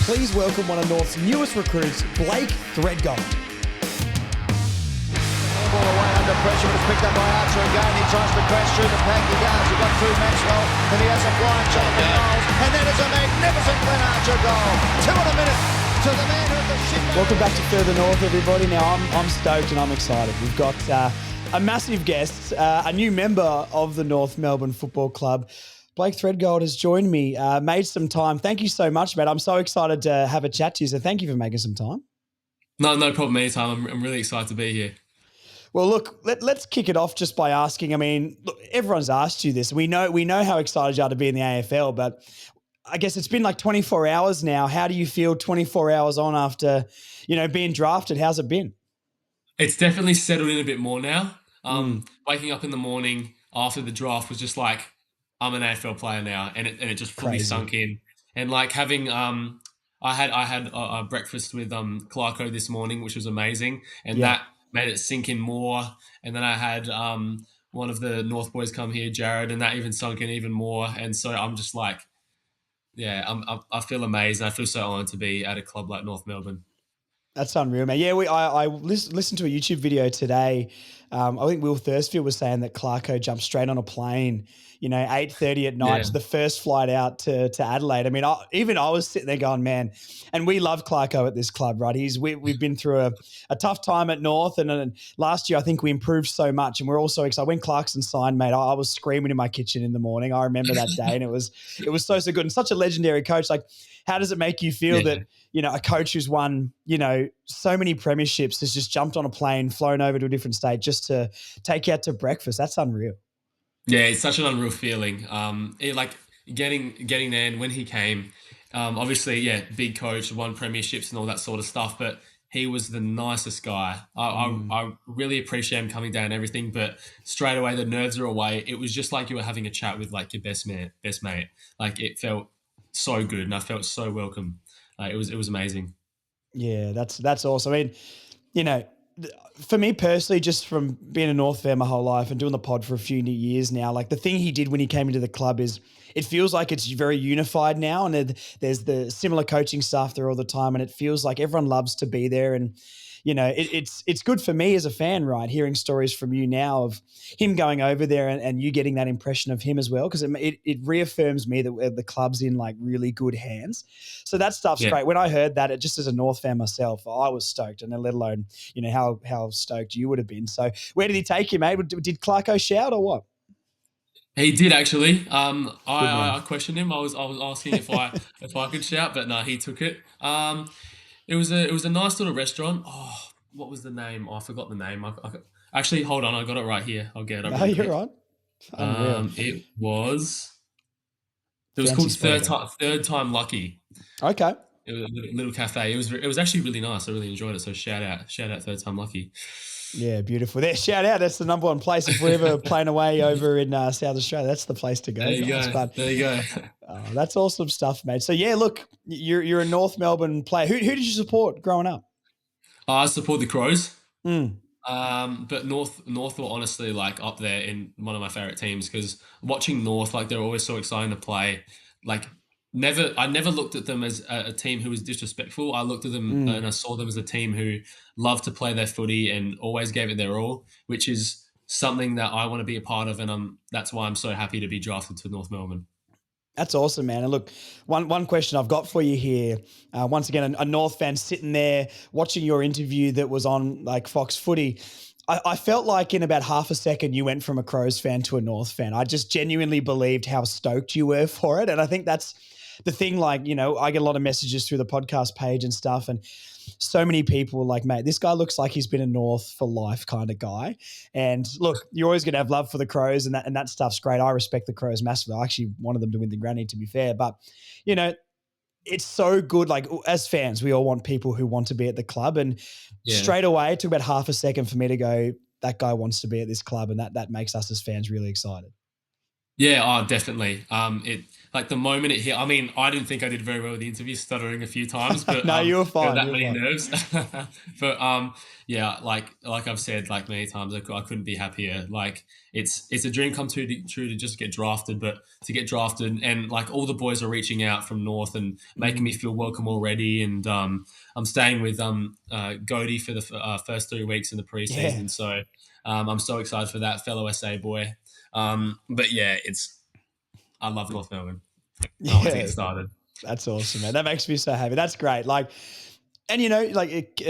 Please welcome one of North's newest recruits, Blake Threadgold. Ball away under pressure, but it's picked up by Archer again. He tries to crash through the pack. He does. He got through Maxwell, and he has a flying shot at goals. And then it's a magnificent Glenn Archer goal. 2 in a minute to the man who had the shit. Welcome back to Further North, everybody. Now, I'm stoked and I'm excited. We've got a massive guest, a new member of the North Melbourne Football Club. Blake Threadgold has joined me, made some time. Thank you so much, mate. I'm so excited to have a chat to you, so thank you for making some time. No problem anytime. I'm really excited to be here. Well, look, let's kick it off just by asking. I mean, look, everyone's asked you this. We know how excited you are to be in the AFL, but I guess it's been like 24 hours now. How do you feel 24 hours on after, being drafted? How's it been? It's definitely settled in a bit more now. Waking up in the morning after the draft was just like, I'm an AFL player now, and it just fully sunk in. And like having I had a breakfast with CLARKO this morning, which was amazing, and that made it sink in more. And then I had one of the North boys come here, Jared, and that even sunk in even more. And so I'm just like, I feel amazed. I feel so honoured to be at a club like North Melbourne. That's unreal, man. Yeah, I listened to a YouTube video today. I think Will Dawson was saying that CLARKO jumped straight on a plane, 8:30 at night, to the first flight out to Adelaide. I mean, I was sitting there going, man, and we love CLARKO at this club, right? We've been through a tough time at North, and last year I think we improved so much, and we're all so excited. When Clarkson signed, mate, I was screaming in my kitchen in the morning. I remember that day, and it was so good, and such a legendary coach. Like, how does it make you feel that, a coach who's won, so many premierships has just jumped on a plane, flown over to a different state just to take you out to breakfast? That's unreal. Yeah, it's such an unreal feeling. Getting there, and when he came, obviously, big coach, won premierships and all that sort of stuff, but he was the nicest guy. I really appreciate him coming down and everything, but straight away the nerves are away. It was just like you were having a chat with like your best mate. Like, it felt so good, and I felt so welcome. It was amazing. Yeah, that's awesome. I mean, for me personally, just from being a North fan my whole life and doing the pod for a few years now, like the thing he did when he came into the club is it feels like it's very unified now, and there's the similar coaching staff there all the time, and it feels like everyone loves to be there. And it's good for me as a fan, right? Hearing stories from you now of him going over there and you getting that impression of him as well, because it reaffirms me that the club's in like really good hands. So that stuff's great. When I heard that, just as a North fan myself, I was stoked, and let alone how stoked you would have been. So where did he take you, mate? Did CLARKO shout or what? He did actually. I questioned him. I was asking if I could shout, but no, he took it. It was a nice little restaurant. Oh, what was the name? Oh, I forgot the name. Actually, hold on. I got it right here. I'll get it. No, you're right. Unreal. It was called Third Time Lucky. Okay. It was a little cafe. It was actually really nice. I really enjoyed it. So shout out Third Time Lucky. Yeah, beautiful. There, shout out. That's the number one place. If we're ever playing away over in South Australia, that's the place to go. There you go. There you go. That's awesome stuff, mate. So yeah, look, you're a North Melbourne player. Who did you support growing up? I support the Crows. But North were honestly like up there in one of my favorite teams, because watching North, like, they're always so exciting to play. Like, I never looked at them as a team who was disrespectful. I looked at them and I saw them as a team who loved to play their footy and always gave it their all, which is something that I want to be a part of, and that's why I'm so happy to be drafted to North Melbourne. That's awesome, man. And look, one question I've got for you here. Once again, a North fan sitting there watching your interview that was on like Fox Footy. I felt like in about half a second you went from a Crows fan to a North fan. I just genuinely believed how stoked you were for it. And I think that's the thing. Like, I get a lot of messages through the podcast page and stuff, and so many people were like, mate, this guy looks like he's been a North for life kind of guy. And look, you're always going to have love for the Crows, and that stuff's great. I respect the Crows massively. I actually wanted them to win the granny, to be fair. But, it's so good. Like, as fans, we all want people who want to be at the club. And straight away, it took about half a second for me to go, that guy wants to be at this club. And that makes us as fans really excited. Yeah, definitely. like the moment it hit, I mean, I didn't think I did very well with the interview, stuttering a few times, but No, you were there were fine. that You were many fine. nerves. But yeah, like I've said like many times, I couldn't be happier. Like it's a dream come true to just get drafted, but to get drafted and like all the boys are reaching out from North and making me feel welcome already. And I'm staying with Goaty for the first 3 weeks in the Yeah. preseason, so I'm so excited for that fellow SA boy. But yeah, I love North Melbourne. Can't wait to Yeah. get started. That's awesome, man. That makes me so happy. That's great. Like, and like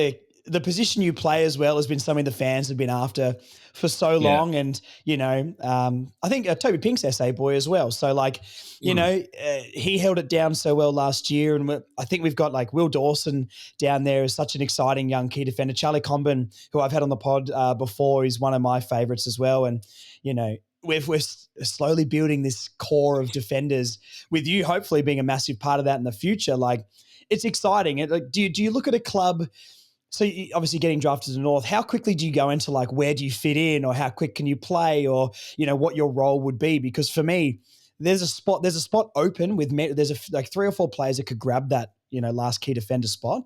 the position you play as well has been something the fans have been after for so Yeah. long. And I think Toby Pink's SA boy as well. So like, he held it down so well last year, and I think we've got like Will Dawson down there is such an exciting young key defender. Charlie Comben, who I've had on the pod before, is one of my favorites as well. And we're slowly building this core of defenders with you hopefully being a massive part of that in the future. Like, it's exciting. Like, do you look at a club? So obviously getting drafted to North, how quickly do you go into like where do you fit in, or how quick can you play, or what your role would be? Because for me, there's a spot open with me. There's like 3 or 4 players that could grab that last key defender spot.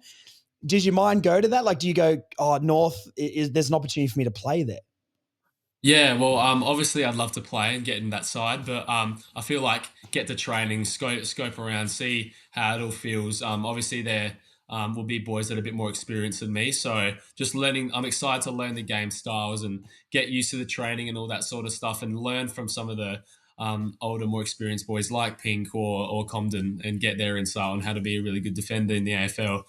Does your mind go to that? Like, do you go, oh, North is there's an opportunity for me to play there? Yeah, well, obviously I'd love to play and get in that side, but I feel like get to training, scope around, see how it all feels. Obviously there will be boys that are a bit more experienced than me, so just learning. I'm excited to learn the game styles and get used to the training and all that sort of stuff, and learn from some of the older, more experienced boys like Pink or Comden, and get their insight on how to be a really good defender in the AFL.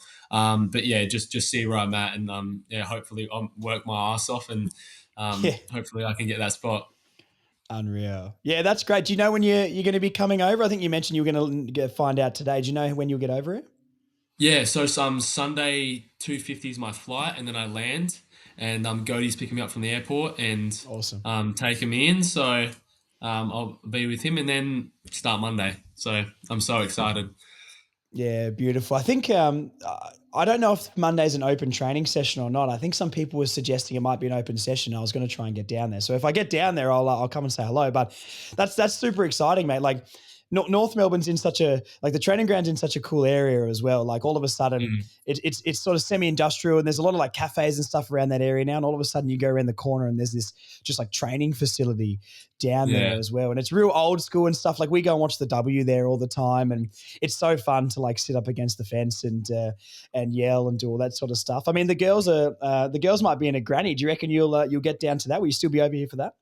But yeah, just see where I'm at, and yeah, hopefully I'll work my ass off and. Yeah. Hopefully I can get that spot. Unreal. Yeah, that's great. Do you know when you're going to be coming over? I think you mentioned you were going to find out today. Do you know when you'll get over it? Yeah, so some Sunday 2:50 is my flight, and then I land, and Godey's picking me up from the airport and Awesome. taking me in. So I'll be with him and then start Monday. So I'm so excited. Yeah, beautiful. I think I don't know if Monday's an open training session or not. I think some people were suggesting it might be an open session. I was going to try and get down there. So if I get down there, I'll come and say hello. But that's super exciting, mate. Like, North Melbourne's in such a, like, the training ground's in such a cool area as well. Like, all of a sudden Mm. it's sort of semi-industrial, and there's a lot of like cafes and stuff around that area now. And all of a sudden you go around the corner and there's this just like training facility down there Yeah. as well. And it's real old school and stuff. Like, we go and watch the W there all the time, and it's so fun to like sit up against the fence and yell and do all that sort of stuff. I mean, the girls might be in a granny. Do you reckon you'll get down to that? Will you still be over here for that?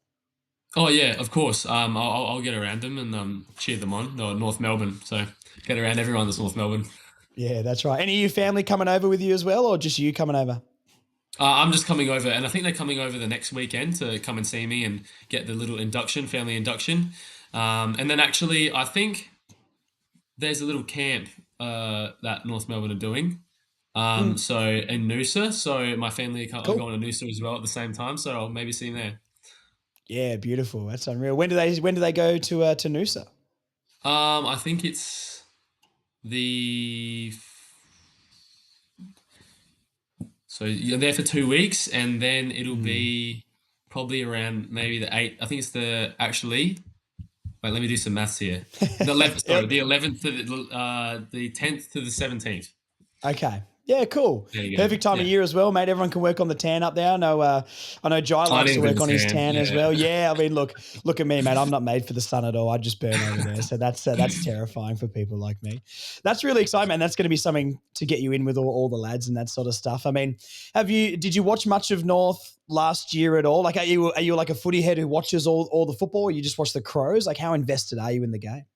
Oh yeah, of course. I'll get around them and cheer them on. No, North Melbourne, so get around everyone that's North Melbourne. Yeah, that's right. Any of your family coming over with you as well, or just you coming over? I'm just coming over, and I think they're coming over the next weekend to come and see me and get the little family induction. And then actually, I think there's a little camp that North Melbourne are doing. So in Noosa, so my family are Cool. going to Noosa as well at the same time. So I'll maybe see them there. Yeah, beautiful. That's unreal. When do they go to Noosa? I think it's the so you're there for 2 weeks, and then it'll be probably around maybe the 8th. I think it's the actually. Wait, let me do some maths here. The 11th, sorry, Yep. the 11th to the 10th to the 17th. Okay. Yeah, cool. There you go. Perfect time of Yeah. year as well, mate. Everyone can work on the tan up there. I know Jai likes to need a bit work of on his tan, tan as yeah. well. Yeah, I mean, look at me, mate. I'm not made for the sun at all. I just burn over there. So that's terrifying for people like me. That's really exciting, man. That's going to be something to get you in with all the lads and that sort of stuff. I mean, did you watch much of North last year at all? Like, are you like a footy head who watches all the football, or you just watch the Crows? Like, how invested are you in the game?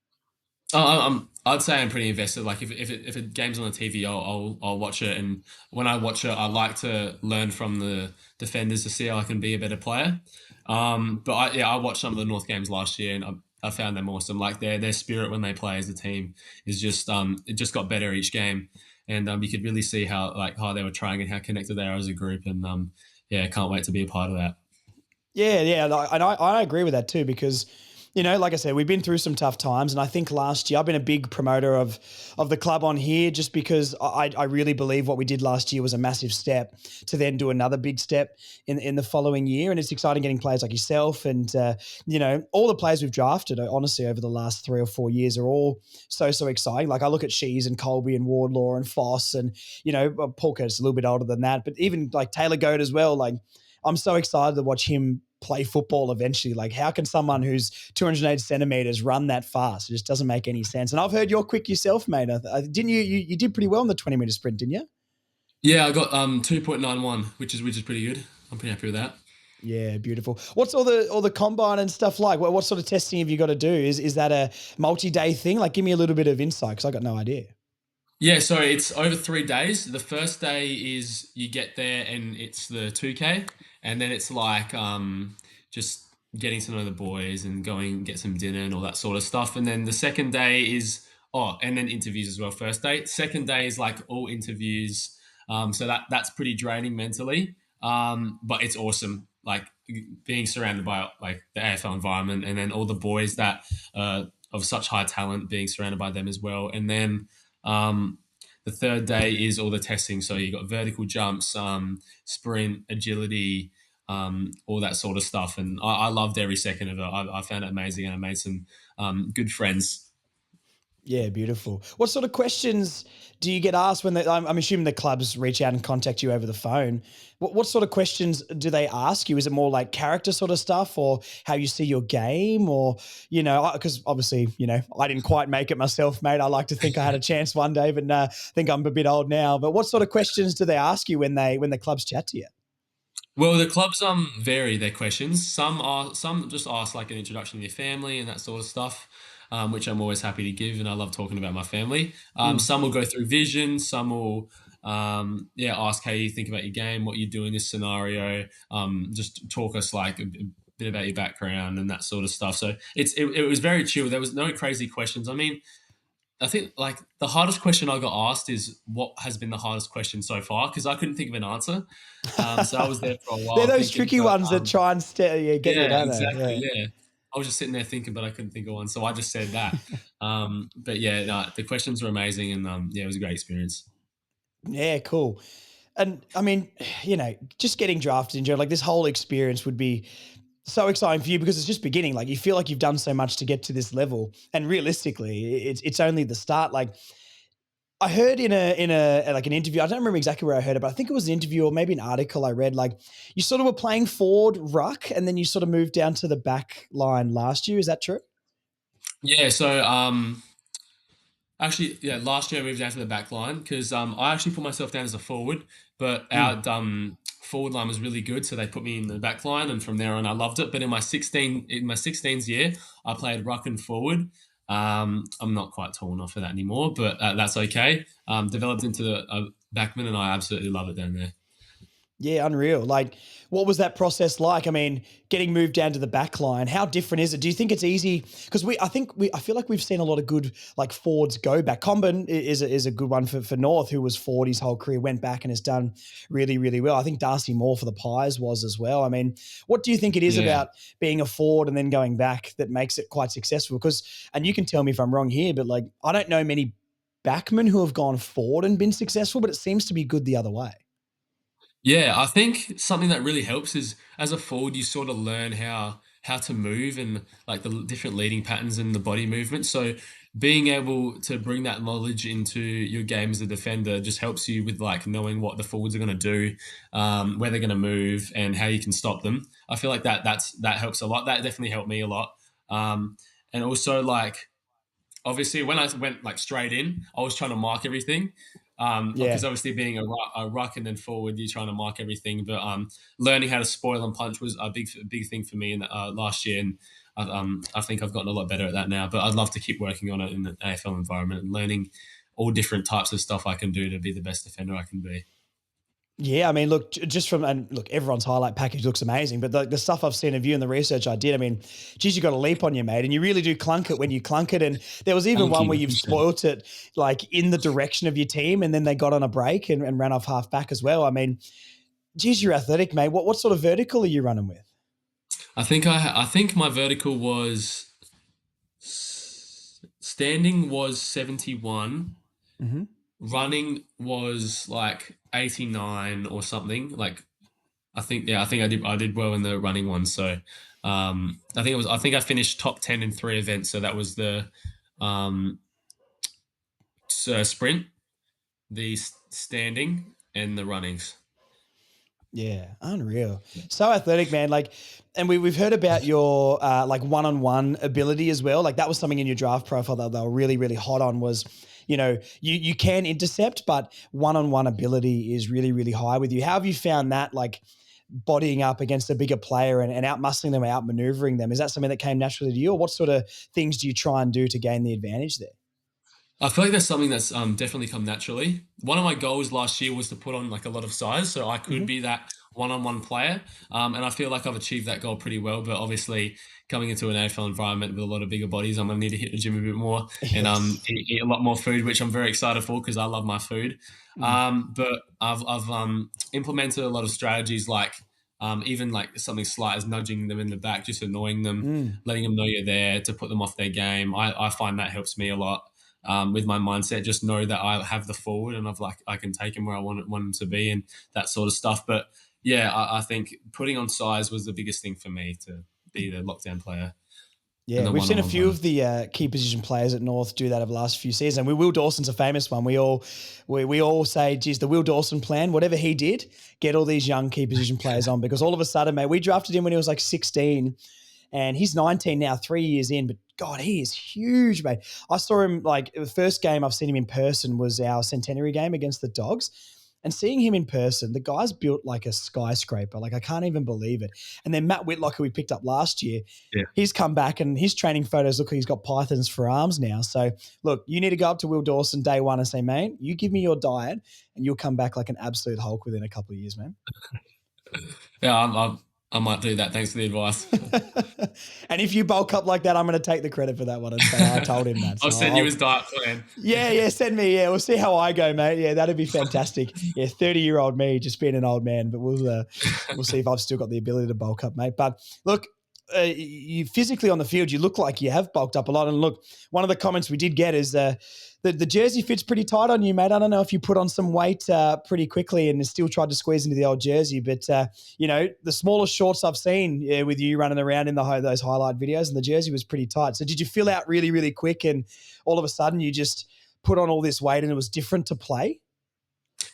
I'd say I'm pretty invested. Like if a game's on the TV, I'll watch it. And when I watch it, I like to learn from the defenders to see how I can be a better player. But I watched some of the North games last year, and I found them awesome. Like their spirit when they play as a team is just it just got better each game, and you could really see how they were trying and how connected they are as a group. And yeah, can't wait to be a part of that. Yeah, and I agree with that too, because like I said, we've been through some tough times, and I think last year I've been a big promoter of the club on here, just because I really believe what we did last year was a massive step to then do another big step in the following year, and it's exciting getting players like yourself and all the players we've drafted. Honestly, over the last 3 or 4 years are all so exciting. Like I look at Shees and Colby and Wardlaw and Foss, and Paul Curtis a little bit older than that, but even like Taylor Goad as well. Like I'm so excited to watch him play football eventually. Like, how can someone who's 280 centimeters run that fast? It just doesn't make any sense. And I've heard you're quick yourself, mate. Didn't you? You did pretty well in the 20-meter sprint, didn't you? Yeah, I got 2.91, which is pretty good. I'm pretty happy with that. Yeah, beautiful. What's all the combine and stuff like? What sort of testing have you got to do? Is that a multi-day thing? Like, give me a little bit of insight, because I got no idea. Yeah, so it's over 3 days. The first day is you get there and it's the 2K, and then it's like just getting to know the boys and going get some dinner and all that sort of stuff. And then the second day is and then interviews as well. First day, second day is like all interviews. So that's pretty draining mentally, but it's awesome. Like being surrounded by like the AFL environment, and then all the boys that of such high talent, being surrounded by them as well, and then. The third day is all the testing. So you got vertical jumps, sprint, agility, all that sort of stuff. And I loved every second of it. I found it amazing, and I made some good friends. Yeah, beautiful. What sort of questions do you get asked when I'm assuming the clubs reach out and contact you over the phone? What sort of questions do they ask you? Is it more like character sort of stuff, or how you see your game, or, because obviously, I didn't quite make it myself, mate. I like to think I had a chance one day, but I think I'm a bit old now. But what sort of questions do they ask you when the clubs chat to you? Well, the clubs vary their questions. Some just ask like an introduction to your family and that sort of stuff, which I'm always happy to give, and I love talking about my family. Some will go through vision. Some will ask how you think about your game, what you do in this scenario. Just talk us like a bit about your background and that sort of stuff. So it was very chill. There was no crazy questions. I mean, I think like the hardest question I got asked is what has been the hardest question so far, because I couldn't think of an answer. So I was there for a They're while those thinking, tricky but ones that try and get you, yeah, don't they? exactly, Yeah. yeah. I was just sitting there thinking, but I couldn't think of one, so I just said that. But yeah, no, the questions were amazing, and it was a great experience. Yeah, cool. And I mean, just getting drafted in general, like this whole experience would be so exciting for you, because it's just beginning. Like you feel like you've done so much to get to this level, and realistically, it's only the start. Like I heard in a like an interview, I don't remember exactly where I heard it, but I think it was an interview or maybe an article I read. Like you sort of were playing forward ruck, and then you sort of moved down to the back line last year. Is that true? Yeah, so actually, yeah, last year I moved down to the back line because I actually put myself down as a forward, but Mm. our forward line was really good, so they put me in the back line, and from there on I loved it. But in my 16th year, I played ruck and forward. I'm not quite tall enough for that anymore, but that's okay. Developed into a backman, and I absolutely love it down there. Yeah, unreal. Like, what was that process like? I mean, getting moved down to the back line, how different is it? Do you think it's easy? Because I feel like we've seen a lot of good like forwards go back. Comben is a good one for North, who was forward his whole career, went back and has done really, really well. I think Darcy Moore for the Pies was as well. I mean, what do you think it is Yeah. about being a forward and then going back that makes it quite successful? Because, and you can tell me if I'm wrong here, but like, I don't know many backmen who have gone forward and been successful, but it seems to be good the other way. Yeah, I think something that really helps is as a forward, you sort of learn how to move and like the different leading patterns and the body movement. So being able to bring that knowledge into your game as a defender just helps you with like knowing what the forwards are going to do, where they're going to move, and how you can stop them. I feel like that helps a lot. That definitely helped me a lot. And also like obviously when I went like straight in, I was trying to mark everything. Yeah. Because obviously being a ruck and then forward, you're trying to mark everything. But learning how to spoil and punch was a big thing for me in last year, and I think I've gotten a lot better at that now. But I'd love to keep working on it in the AFL environment and learning all different types of stuff I can do to be the best defender I can be. Yeah, I mean, look, just from, and look, everyone's highlight package looks amazing, but the stuff I've seen of you and the research I did, I mean, geez, you got a leap on you, mate, and you really do clunk it when you clunk it. And there was even Thank one you. where you've Appreciate it. spoilt it like in the direction of your team, and then they got on a break and ran off half back as well. I mean, geez, you're athletic, mate. What sort of vertical are you running with? I think my vertical was Standing was 71. Mm-hmm. Running was like 89 or something. Like I think I did well in the running one. So I think I finished top 10 in 3 events. So that was the um, sprint, the standing, and the runnings. Yeah, unreal. So athletic, man. Like, and we've heard about your like one-on-one ability as well. Like that was something in your draft profile that they were really, really hot on was, you can intercept, but one-on-one ability is really, really high with you. How have you found that, like bodying up against a bigger player and out muscling them, out maneuvering them? Is that something that came naturally to you, or what sort of things do you try and do to gain the advantage there? I feel like that's something that's definitely come naturally. One of my goals last year was to put on like a lot of size, so I could Hmm. be that one-on-one player, and I feel like I've achieved that goal pretty well. But obviously, coming into an AFL environment with a lot of bigger bodies, I'm gonna need to hit the gym a bit more and Yes. eat a lot more food, which I'm very excited for because I love my food. Mm. But I've implemented a lot of strategies like even like something slight as nudging them in the back, just annoying them, Mm. letting them know you're there to put them off their game. I find that helps me a lot with my mindset. Just know that I have the forward and I can take him where I want him to be and that sort of stuff. But yeah, I think putting on size was the biggest thing for me to be the lockdown player and Yeah, the we've seen a one-on-one few player. of the key position players at North do that over the last few seasons. Will Dawson's a famous one. We all say, geez, the Will Dawson plan, whatever he did, get all these young key position players on because all of a sudden, mate, we drafted him when he was like 16 and he's 19 now, 3 years in. But God, he is huge, mate. I saw him like the first game I've seen him in person was our centenary game against the Dogs. And seeing him in person, the guy's built like a skyscraper. Like I can't even believe it. And then Matt Whitlock, who we picked up last year, Yeah. he's come back and his training photos look like he's got pythons for arms now. So look, you need to go up to Will Dawson day one and say, mate, you give me your diet and you'll come back like an absolute Hulk within a couple of years, man. Yeah, I might do that. Thanks for the advice. And if you bulk up like that, I'm going to take the credit for that one and say, I told him that. I'll So send you his diet plan. yeah, send me. Yeah, we'll see how I go, mate. Yeah, that'd be fantastic. Yeah, 30-year-old me just being an old man, but we'll see if I've still got the ability to bulk up, mate. But look, you physically on the field, you look like you have bulked up a lot. And look, one of the comments we did get is the jersey fits pretty tight on you, mate. I don't know if you put on some weight pretty quickly and still tried to squeeze into the old jersey, but the smallest shorts I've seen with you running around in those highlight videos, and the jersey was pretty tight. So did you fill out really, really quick, and all of a sudden you just put on all this weight and it was different to play?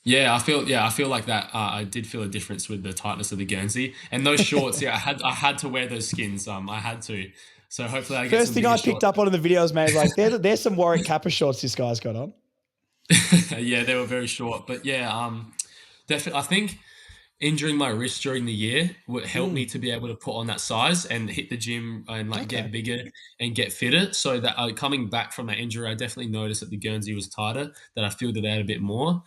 Yeah, I feel like that. I did feel a difference with the tightness of the Guernsey and those shorts. Yeah, I had to wear those skins. I had to. So hopefully I get First some thing bigger I picked shorts. up on in the videos, mate, is like there's some Warwick Kappa shorts this guy's got on. Yeah, they were very short, but yeah, definitely. I think injuring my wrist during the year would help me Mm, to be able to put on that size and hit the gym and like okay. get bigger and get fitter. So that coming back from that injury, I definitely noticed that the Guernsey was tighter, that I filled it out a bit more.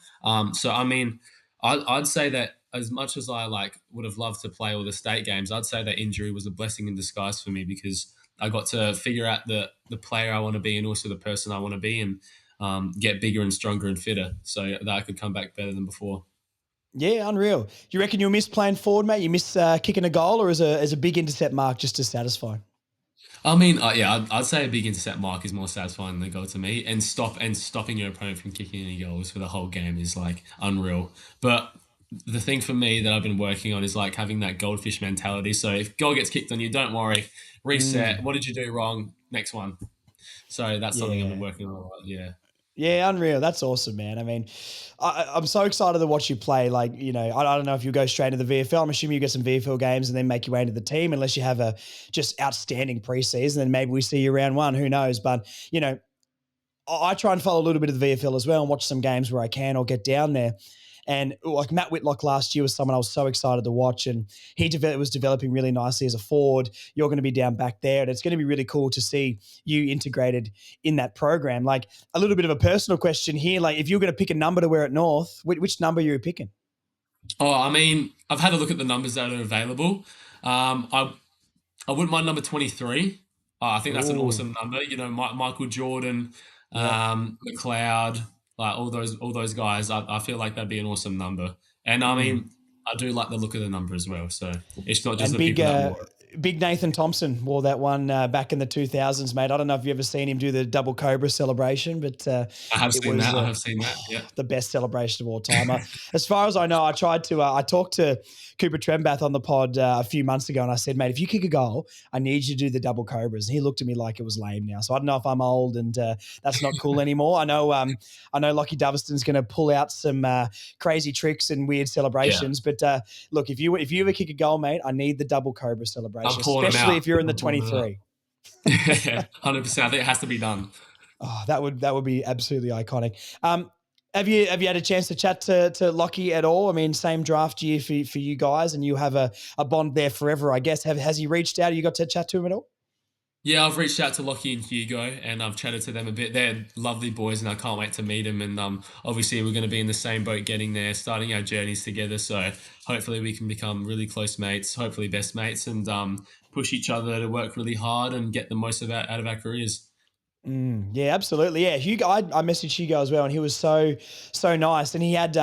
So I mean, I'd say that as much as I like would have loved to play all the state games, I'd say that injury was a blessing in disguise for me because I got to figure out the player I want to be and also the person I want to be and get bigger and stronger and fitter so that I could come back better than before. Yeah, unreal. Do you reckon you'll miss playing forward, mate? You miss kicking a goal, or as a big intercept mark just as satisfying? I mean, yeah, I'd say a big intercept mark is more satisfying than a goal to me, and stopping your opponent from kicking any goals for the whole game is like unreal. But the thing for me that I've been working on is like having that goldfish mentality. So if goal gets kicked on you, don't worry, reset. Mm, What did you do wrong? Next one. So that's something I've been yeah. working on a lot. Yeah. Yeah, unreal. That's awesome, man. I mean, I'm so excited to watch you play. Like, I don't know if you go straight into the VFL. I'm assuming you get some VFL games and then make your way into the team, unless you have a just outstanding preseason. Then maybe we see you round one. Who knows? But I try and follow a little bit of the VFL as well and watch some games where I can or get down there. And like Matt Whitlock last year was someone I was so excited to watch, and he was developing really nicely as a forward. You're going to be down back there, and it's going to be really cool to see you integrated in that program. Like a little bit of a personal question here, like if you're going to pick a number to wear at North, which number are you picking? Oh, I mean, I've had a look at the numbers that are available. I wouldn't mind number 23. I think that's an Ooh, awesome number. You know, Michael Jordan, yep. McLeod, like all those guys. I feel like that'd be an awesome number. And I Mm. mean, I do like the look of the number as well. So it's not just And the big, people that wore it. Big Nathan Thompson wore that one back in the 2000s, mate. I don't know if you've ever seen him do the double cobra celebration, but I have it seen was that. I have seen that. Yeah. the best celebration of all time. As far as I know, I talked to Cooper Trembath on the pod a few months ago, and I said, mate, if you kick a goal, I need you to do the double cobras. And he looked at me like it was lame now. So I don't know if I'm old and that's not cool anymore. I know Lockie Doverston's going to pull out some crazy tricks and weird celebrations, but look, if you ever kick a goal, mate, I need the double cobra celebration, I'm pulling them especially out. if you're in the I'm pulling them out. 23. 100%. I think it has to be done. Oh, that would be absolutely iconic. Have you had a chance to chat to Lockie at all? I mean, same draft year for you guys, and you have a bond there forever, I guess. Has he reached out? You got to chat to him at all? Yeah, I've reached out to Lockie and Hugo, and I've chatted to them a bit. They're lovely boys, and I can't wait to meet them. And obviously, we're going to be in the same boat, getting there, starting our journeys together. So hopefully, we can become really close mates, hopefully best mates, and push each other to work really hard and get the most out of our careers. Yeah, absolutely. Yeah, Hugo. I messaged Hugo as well, and he was so nice. And he had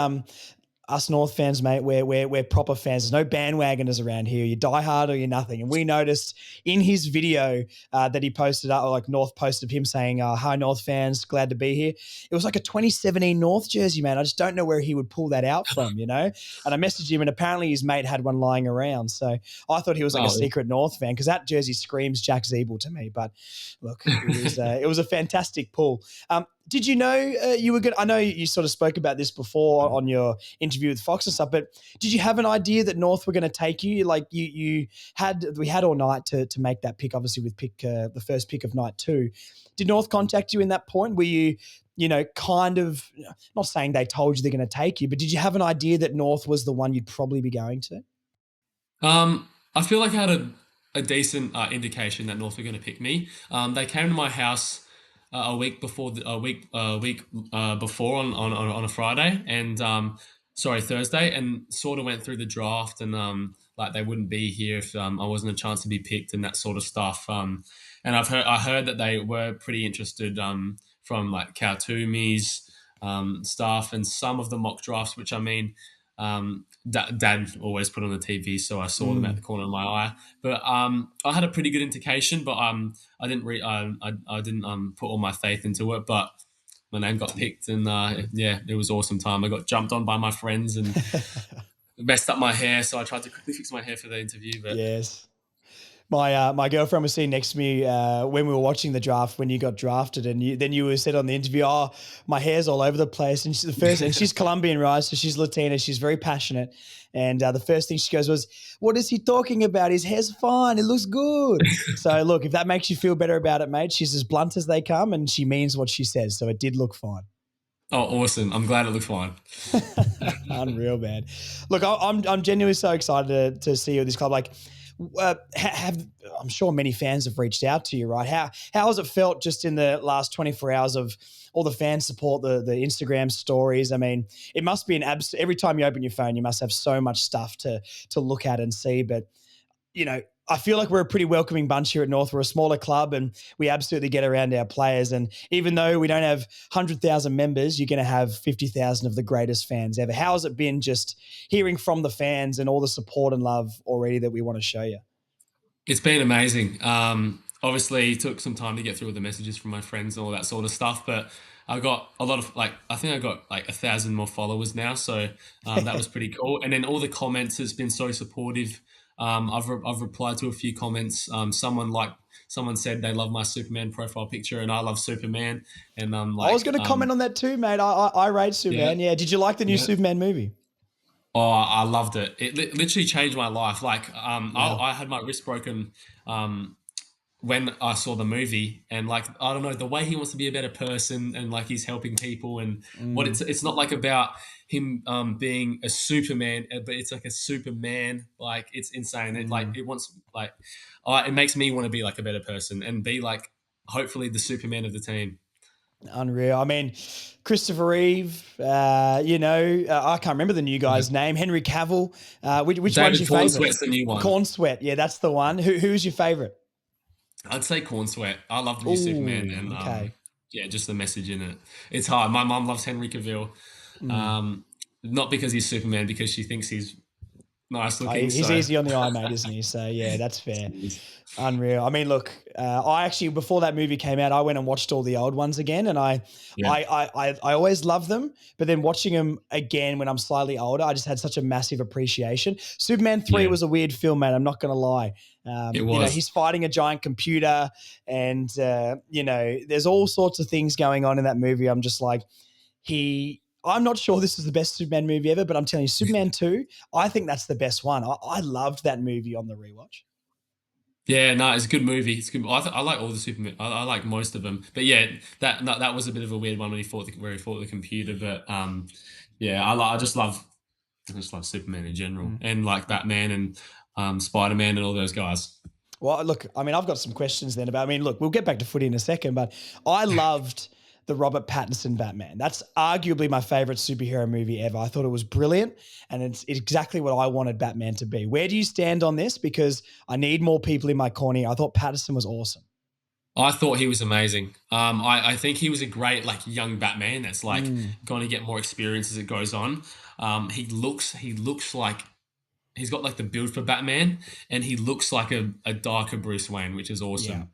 us North fans, mate, we're proper fans. There's no bandwagoners around here. You die hard or you're nothing. And we noticed in his video that he posted up, or like North posted him saying, hi North fans, glad to be here. It was like a 2017 North jersey, man. I just don't know where he would pull that out from, And I messaged him, and apparently his mate had one lying around. So I thought he was like a secret North fan, because that jersey screams Jack Zeeble to me. But look, it was a fantastic pull. Did you know you were good? I know you sort of spoke about this before on your interview with Fox and stuff, but did you have an idea that North were going to take you? Like we had all night to make that pick, obviously with the first pick of night 2. Did North contact you in that point? Were you, kind of, not saying they told you they're going to take you, but did you have an idea that North was the one you'd probably be going to? I feel like I had a decent indication that North were going to pick me. They came to my house a week before before on a Friday, and Thursday, and sort of went through the draft, and like they wouldn't be here if I wasn't a chance to be picked and that sort of stuff. And I heard that they were pretty interested from like Kautumi's staff and some of the mock drafts, which I mean. Dad always put on the TV, so I saw them at the corner of my eye. But I had a pretty good indication, but I didn't I didn't put all my faith into it. But my name got picked, and it was awesome time. I got jumped on by my friends and messed up my hair, so I tried to quickly fix my hair for the interview. But yes. My girlfriend was sitting next to me when we were watching the draft when you got drafted, and then you said on the interview, "Oh, my hair's all over the place." And she's Colombian, right? So she's Latina. She's very passionate. And the first thing she goes was, "What is he talking about? His hair's fine. It looks good." So look, if that makes you feel better about it, mate, she's as blunt as they come, and she means what she says. So it did look fine. Oh, awesome! I'm glad it looked fine. Unreal, man. Look, I'm genuinely so excited to see you at this club. Like, I'm sure many fans have reached out to you, right? How has it felt just in the last 24 hours of all the fan support, the Instagram stories? I mean, it must be every time you open your phone, you must have so much stuff to look at and see. But, I feel like we're a pretty welcoming bunch here at North. We're a smaller club, and we absolutely get around our players. And even though we don't have 100,000 members, you're going to have 50,000 of the greatest fans ever. How has it been just hearing from the fans and all the support and love already that we want to show you? It's been amazing. Obviously, it took some time to get through all the messages from my friends and all that sort of stuff, but I got a lot of I think I got 1,000 more followers now, so that was pretty cool. And then all the comments has been so supportive. I've replied to a few comments. Someone said they love my Superman profile picture, and I love Superman. And I was going to comment on that too, mate. I rate Superman. Yeah. Did you like the new Superman movie? Oh, I loved it. It literally changed my life. I had my wrist broken when I saw the movie, and I don't know, the way he wants to be a better person, and he's helping people, and what it's not about him being a Superman, but it's like a Superman. It's insane. It makes me want to be a better person and be hopefully the Superman of the team. Unreal. I mean, Christopher Reeve, I can't remember the new guy's name. Henry Cavill. Which one's your favourite? Corn Sweat's the new one. Corn Sweat. Yeah, that's the one. Who's your favourite? I'd say Corn Sweat. I love the new Superman, and just the message in it. It's hard. My mum loves Henry Cavill, not because he's Superman, because she thinks he's nice Oh, looking. he's So easy on the eye, mate, isn't he? So yeah, that's fair. Unreal. I mean, look, I actually before that movie came out, I went and watched all the old ones again, and yeah, I always loved them. But then watching them again when I'm slightly older, I just had such a massive appreciation. Superman 3 yeah, was a weird film, man. I'm not going to lie. it You know, was. he's fighting a giant computer, and you know, there's all sorts of things going on in that movie. I'm just like, I'm not sure this is the best Superman movie ever, but I'm telling you, Superman 2, I think that's the best one. I loved that movie on the rewatch. Yeah, no, it's a good movie. It's good. I like all the Superman. I like most of them. But yeah, that was a bit of a weird one when where he fought the computer. But yeah, I just love Superman in general, Mm. and like Batman and Spider Man and all those guys. Well, look, I mean, I've got some questions then about, I mean, look, we'll get back to footy in a second, but I loved the Robert Pattinson Batman. That's arguably my favorite superhero movie ever. I thought it was brilliant, and it's exactly what I wanted Batman to be. Where do you stand on this? Because I need more people in my corner. I thought Pattinson was awesome. I thought he was amazing. I think he was a great like young Batman that's like Mm, going to get more experience as it goes on. He looks like he's got like the build for Batman, and he looks like a darker Bruce Wayne, which is yeah. awesome.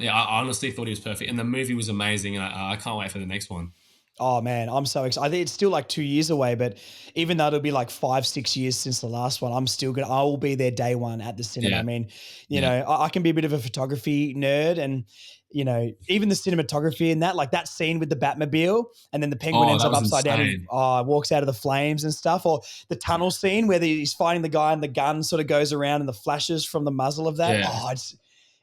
Yeah, I honestly thought he was perfect, and the movie was amazing, and I can't wait for the next one. Oh man, I'm so excited. I think it's still like 2 years away, but even though it'll be like 5, 6 years since the last one, I will be there day one at the cinema. I Yeah, mean, you yeah. know, I can be a bit of a photography nerd, and you know, even the cinematography in that, like that scene with the Batmobile, and then the penguin Oh, ends that up was upside down and insane. walks out of the flames and stuff, or the tunnel scene where he's fighting the guy and the gun sort of goes around and the flashes from the muzzle of that. Yeah, Oh,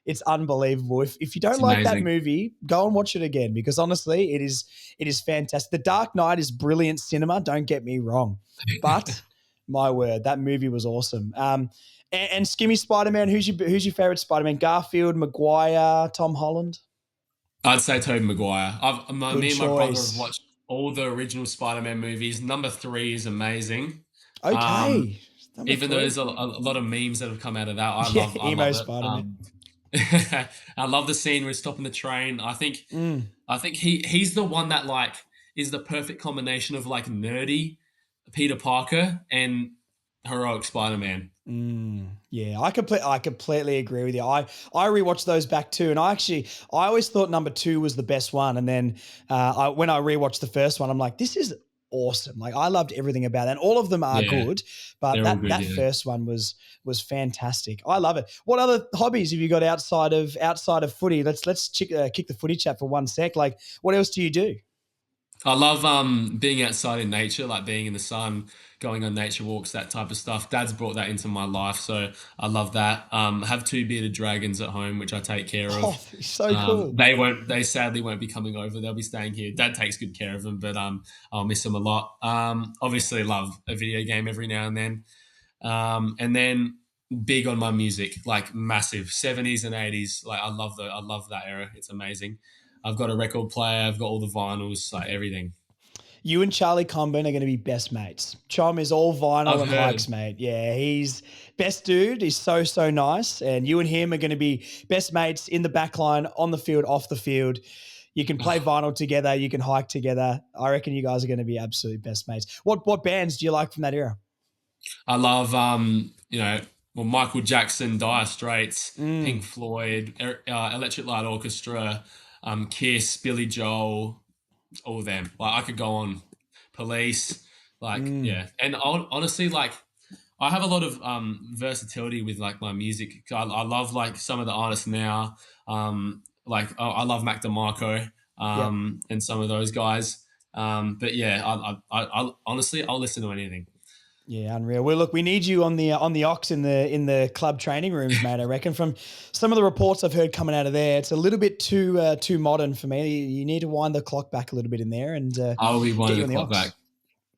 it's unbelievable. If you it's don't like that amazing. movie, go and watch it again because honestly, it is fantastic. The Dark Knight is brilliant cinema. Don't get me wrong, but my word, that movie was awesome. And Skimmy Spider Man. Who's your favorite Spider Man? Garfield, Maguire, Tom Holland. I'd say Tobey Maguire. Good Me and my brother have choice. watched all the original Spider-Man movies. Number three is amazing. Um, Okay, number Even though three. there's a lot of memes that have come out of that, Yeah, I emo love it. Spider Man. I love the scene where he's stopping the train. Mm. I think he's the one that like is the perfect combination of like nerdy Peter Parker and heroic Spider-Man. Yeah, I completely agree with you. I rewatched those back too, and I always thought number two was the best one, and then when I rewatched the first one, I'm like, this is awesome. Like I loved everything about it, and all of them are Yeah, good, but they're all that good. that Yeah. first one was fantastic. I love it. What other hobbies have you got outside of footy? Let's kick the footy chat for 1 sec. Like, what else do you do? I love being outside in nature, like being in the sun, going on nature walks, that type of stuff. Dad's brought that into my life, so I love that. Have two bearded dragons at home, which I take care Oh, of. so cool. They sadly won't be coming over. They'll be staying here. Dad takes good care of them, but I'll miss them a lot. Obviously love a video game every now and then big on my music, like massive 70s and 80s. Like I love that era. It's amazing. I've got a record player. I've got all the vinyls, like everything. You and Charlie Comben are going to be best mates. Chom is all vinyl I've and hikes, heard. mate. Yeah, he's best dude. He's so nice. And you and him are going to be best mates in the back line, on the field, off the field. You can play vinyl together. You can hike together. I reckon you guys are going to be absolute best mates. What bands do you like from that era? I love, Michael Jackson, Dire Straits, Pink Mm, Floyd, Electric Light Orchestra, Kiss, Billy Joel, all of them. Like I could go on. Police, like mm. yeah. And honestly, like I have a lot of versatility with like my music. I love like some of the artists now. I love Mac DeMarco Yep. and some of those guys. But yeah, I honestly I'll listen to anything. Yeah, unreal. Well, look, we need you on the Ox in the club training rooms, mate. I reckon from some of the reports I've heard coming out of there, it's a little bit too modern for me. You need to wind the clock back a little bit in there and I'll be get winding you the on the clock Ox. back.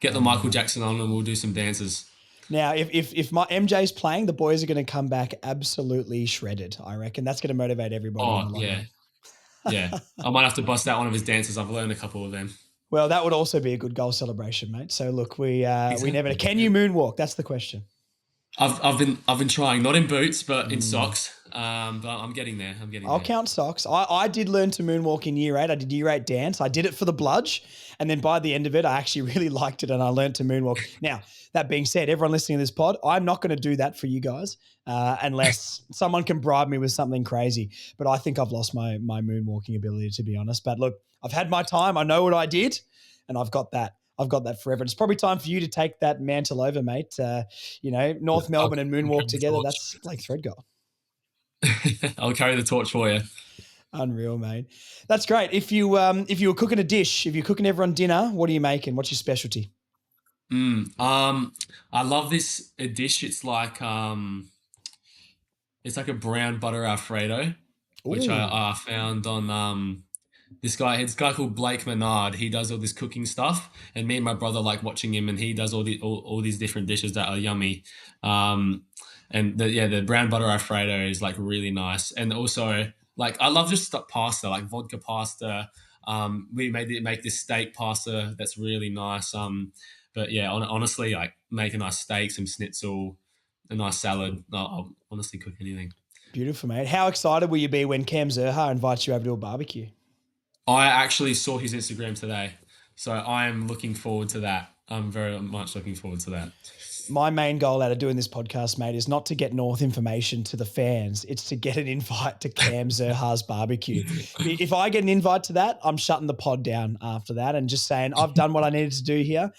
Get the Michael Unreal. Jackson on, and we'll do some dances. Now, if my MJ's playing, the boys are going to come back absolutely shredded. I reckon that's going to motivate everybody in Oh the long yeah, run. yeah. I might have to bust out one of his dances. I've learned a couple of them. Well, that would also be a good goal celebration, mate. So look, we never. Exactly. Can you moonwalk? That's the question. I've been trying, not in boots, but in socks. But I'm getting there. I'm getting I'll there. count socks. I did learn to moonwalk in year 8. I did year 8 dance. I did it for the bludge. And then by the end of it, I actually really liked it and I learned to moonwalk. Now, that being said, everyone listening to this pod, I'm not going to do that for you guys unless someone can bribe me with something crazy. But I think I've lost my moonwalking ability, to be honest. But look, I've had my time. I know what I did and I've got that. I've got that forever. It's probably time for you to take that mantle over, mate. North Melbourne and moonwalk together. That's Blake Threadgold. I'll carry the torch for you. Unreal, mate. That's great. If you were cooking a dish, if you're cooking everyone dinner, what are you making? What's your specialty? I love this dish. It's like a brown butter Alfredo, which I found on this guy called Blake Menard. He does all this cooking stuff, and me and my brother like watching him, and he does all these different dishes that are yummy. And the brown butter Alfredo is like really nice, and also like I love just pasta, like vodka pasta. We make this steak pasta that's really nice. But yeah, honestly, like make a nice steak, some schnitzel, a nice salad. I'll honestly cook anything. Beautiful, mate. How excited will you be when Cam Zurhaar invites you over to a barbecue? I actually saw his Instagram today, so I am looking forward to that. I'm very much looking forward to that. My main goal out of doing this podcast, mate, is not to get North information to the fans. It's to get an invite to Cam Zurhaar's barbecue. If I get an invite to that, I'm shutting the pod down after that and just saying, I've done what I needed to do here.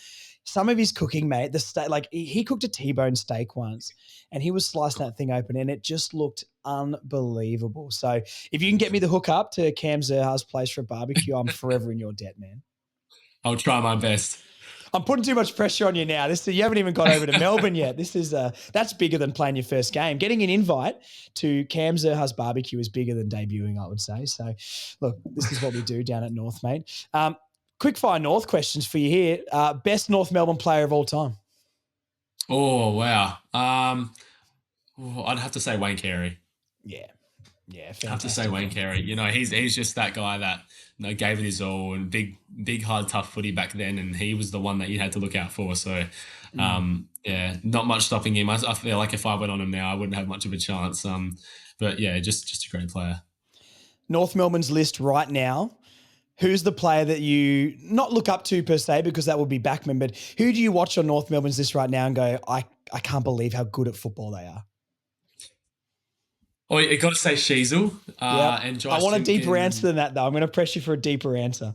Some of his cooking, mate, the steak, like he cooked a T-bone steak once and he was slicing that thing open and it just looked unbelievable. So if you can get me the hook up to Cam Zurhaar's place for a barbecue, I'm forever in your debt, man. I'll try my best. I'm putting too much pressure on you now. You haven't even got over to Melbourne yet. That's bigger than playing your first game. Getting an invite to Cam Zurhaar's barbecue is bigger than debuting, I would say. So, look, this is what we do down at North, mate. Quick fire North questions for you here. Best North Melbourne player of all time? Oh, wow. I'd have to say Wayne Carey. Yeah, I have to say Wayne Carey. You know, he's just that guy that gave it his all and big hard tough footy back then, and he was the one that you had to look out for. So, not much stopping him. I feel like if I went on him now, I wouldn't have much of a chance. But yeah, just a great player. North Melbourne's list right now. Who's the player that you not look up to per se, because that would be Backman, but who do you watch on North Melbourne's list right now and go, I can't believe how good at football they are? Oh, you got to say Sheasel. And Josh. I want a deeper answer than that, though. I'm going to press you for a deeper answer.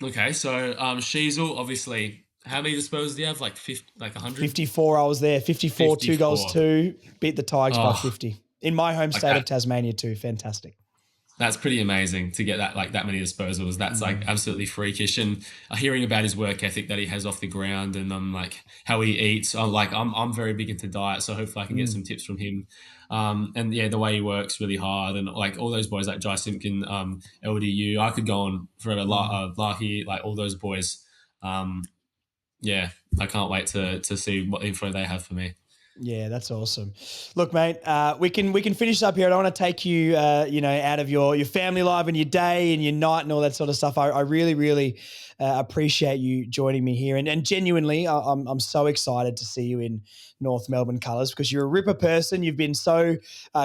Okay, so Sheasel, obviously, how many disposals do you have? Like 100? 54, I was there. 54, 2 goals, 2. Beat the Tigers by 50. In my home state of Tasmania too. Fantastic. That's pretty amazing to get that many disposals. That's like absolutely freakish. And hearing about his work ethic that he has off the ground and like how he eats, I'm very big into diet, so hopefully I can get some tips from him. And yeah, the way he works really hard and like all those boys like Jai Simpkin, LDU, I could go on forever. Larky, like all those boys. Yeah, I can't wait to see what info they have for me. Yeah, that's awesome. Look, mate, we can finish up here. I don't want to take you, out of your family life and your day and your night and all that sort of stuff. I really, really appreciate you joining me here, and genuinely, I'm so excited to see you in North Melbourne colours because you're a ripper person. You've been so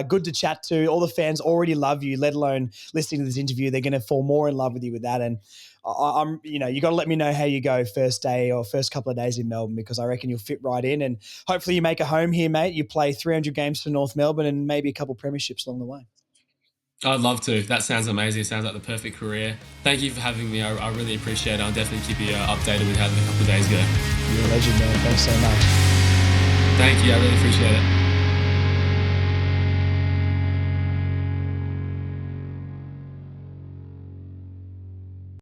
good to chat to. All the fans already love you. Let alone listening to this interview, they're going to fall more in love with you with that. And I'm, you got to let me know how you go first day or first couple of days in Melbourne, because I reckon you'll fit right in and hopefully you make a home here, mate. You play 300 games for North Melbourne and maybe a couple premierships along the way. I'd love to. That sounds amazing. It sounds like the perfect career. Thank you for having me. I really appreciate it. I'll definitely keep you updated with how the couple of days go. You're a legend, man. Thanks so much. Thank you. I really appreciate it.